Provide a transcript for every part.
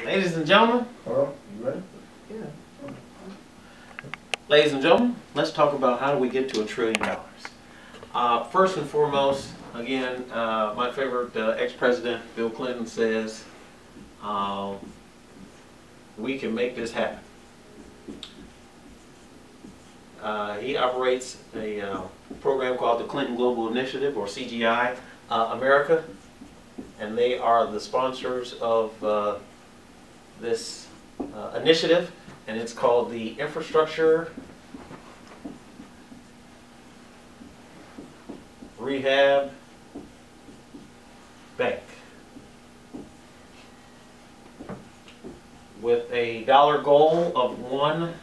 Ladies and gentlemen. You ready? Yeah. Ladies and gentlemen, let's talk about how do we get to $1 trillion. First and foremost, again, my favorite ex-president, Bill Clinton, says we can make this happen. He operates a program called the Clinton Global Initiative, or CGI America, and they are the sponsors of this initiative, and it's called the Infrastructure Rehab Bank, with a dollar goal of $1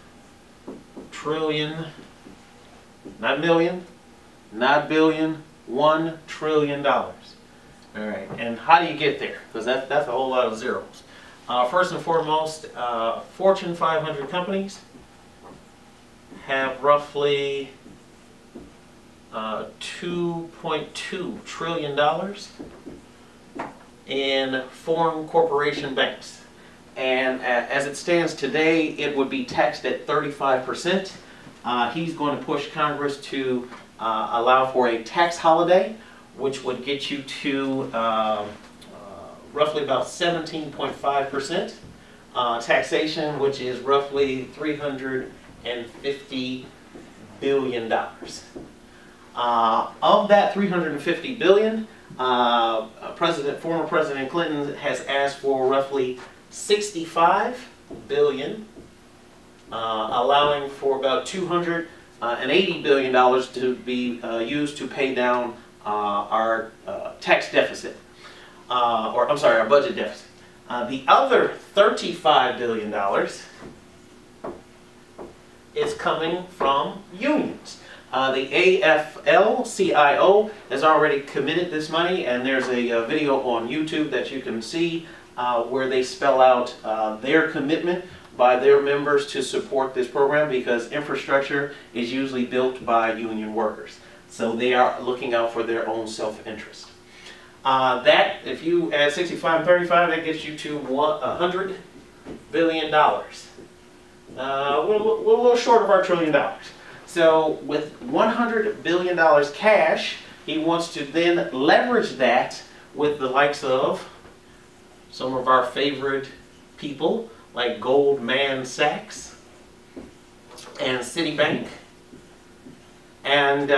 trillion, not million, not billion, $1 trillion. All right, and how do you get there? Because that's a whole lot of zeros. First and foremost, Fortune 500 companies have roughly $2.2 trillion in foreign corporation banks. And as it stands today, it would be taxed at 35%. He's going to push Congress to allow for a tax holiday, which would get you to roughly about 17.5% taxation, which is roughly $350 billion. Of that $350 billion, former President Clinton has asked for roughly $65 billion, allowing for about $280 billion to be used to pay down our tax deficit, or I'm sorry, our budget deficit. The other $35 billion is coming from unions. The AFL-CIO has already committed this money, and there's a video on YouTube that you can see where they spell out their commitment by their members to support this program, because infrastructure is usually built by union workers. So they are looking out for their own self-interest. That, if you add 65 and 35, that gets you to $100 billion. We're a little short of our $1 trillion. So with $100 billion cash, he wants to then leverage that with the likes of some of our favorite people like Goldman Sachs and Citibank, and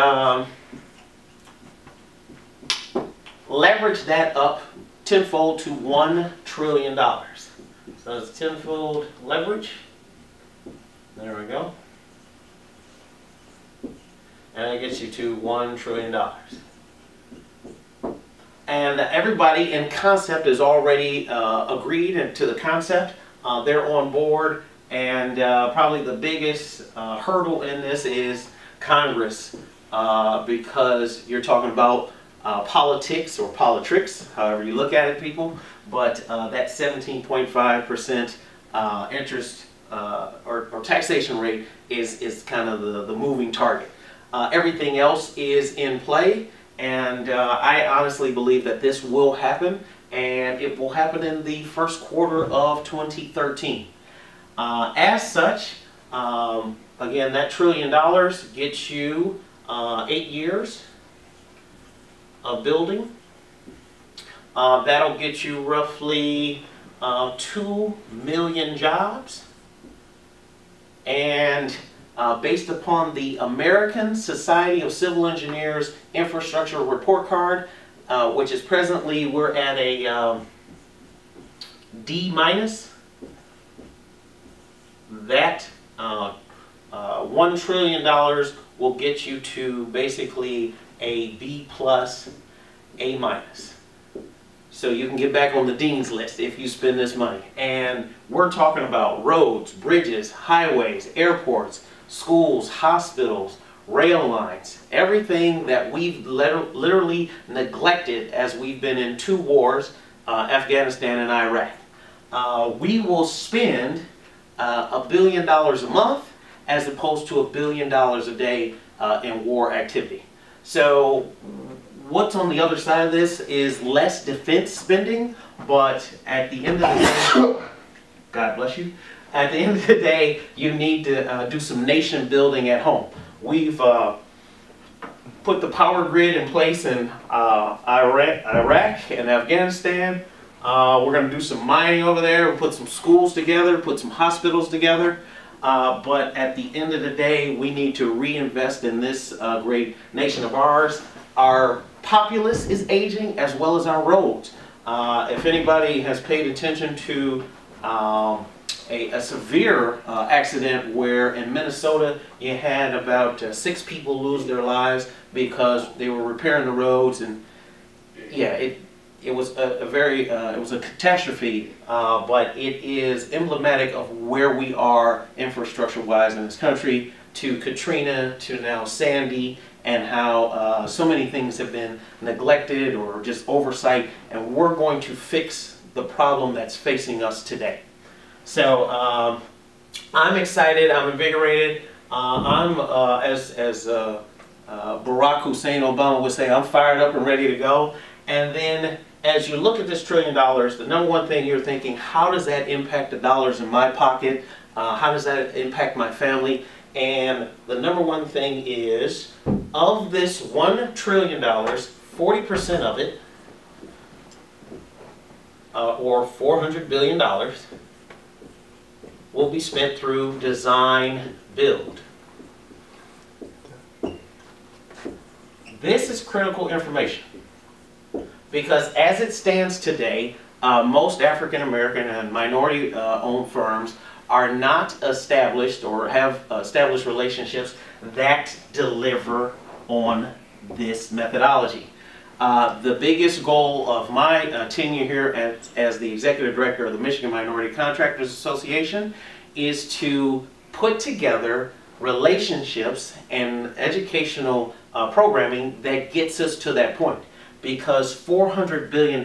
leverage that up tenfold to $1 trillion. So it's tenfold leverage. There we go. And that gets you to $1 trillion. And everybody in concept is already agreed to the concept. They're on board, and probably the biggest hurdle in this is Congress, because you're talking about politics or politricks, however you look at it, people. But that 17.5% interest or taxation rate is kind of the moving target. Everything else is in play, and I honestly believe that this will happen, and it will happen in the first quarter of 2013. As such, again, that $1 trillion gets you 8 years of building. That'll get you roughly 2 million jobs, and based upon the American Society of Civil Engineers Infrastructure Report Card, which is presently, we're at a D-, that $1 trillion will get you to basically a B+, A-. So you can get back on the Dean's list if you spend this money. And we're talking about roads, bridges, highways, airports, schools, hospitals, rail lines, everything that we've literally neglected as we've been in 2 wars, Afghanistan and Iraq. We will spend $1 billion a month as opposed to $1 billion a day in war activity. So what's on the other side of this is less defense spending, but at the end of the day, God bless you. At the end of the day, you need to do some nation building at home. We've put the power grid in place in Iraq and Afghanistan. We're going to do some mining over there. We'll put some schools together, put some hospitals together. But at the end of the day, we need to reinvest in this great nation of ours. Our populace is aging as well as our roads. If anybody has paid attention to a severe accident where in Minnesota you had about 6 people lose their lives because they were repairing the roads, and yeah, it was it was a catastrophe, but it is emblematic of where we are infrastructure-wise in this country, to Katrina, to now Sandy, and how so many things have been neglected or just oversight, and we're going to fix the problem that's facing us today. So I'm excited, I'm invigorated, as Barack Hussein Obama would say, I'm fired up and ready to go. And then as you look at this $1 trillion, the number one thing you're thinking, how does that impact the dollars in my pocket? How does that impact my family? And the number one thing is, of this $1 trillion, 40% of it, or $400 billion, will be spent through design build. This is critical information, because as it stands today, most African American and minority owned firms are not established or have established relationships that deliver on this methodology. The biggest goal of my tenure here as the Executive Director of the Michigan Minority Contractors Association is to put together relationships and educational programming that gets us to that point. Because $400 billion,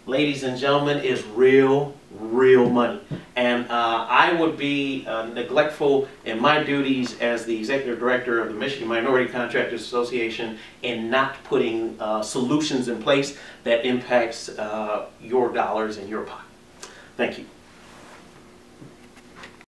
ladies and gentlemen, is real money. And I would be neglectful in my duties as the Executive Director of the Michigan Minority Contractors Association in not putting solutions in place that impacts your dollars in your pocket. Thank you.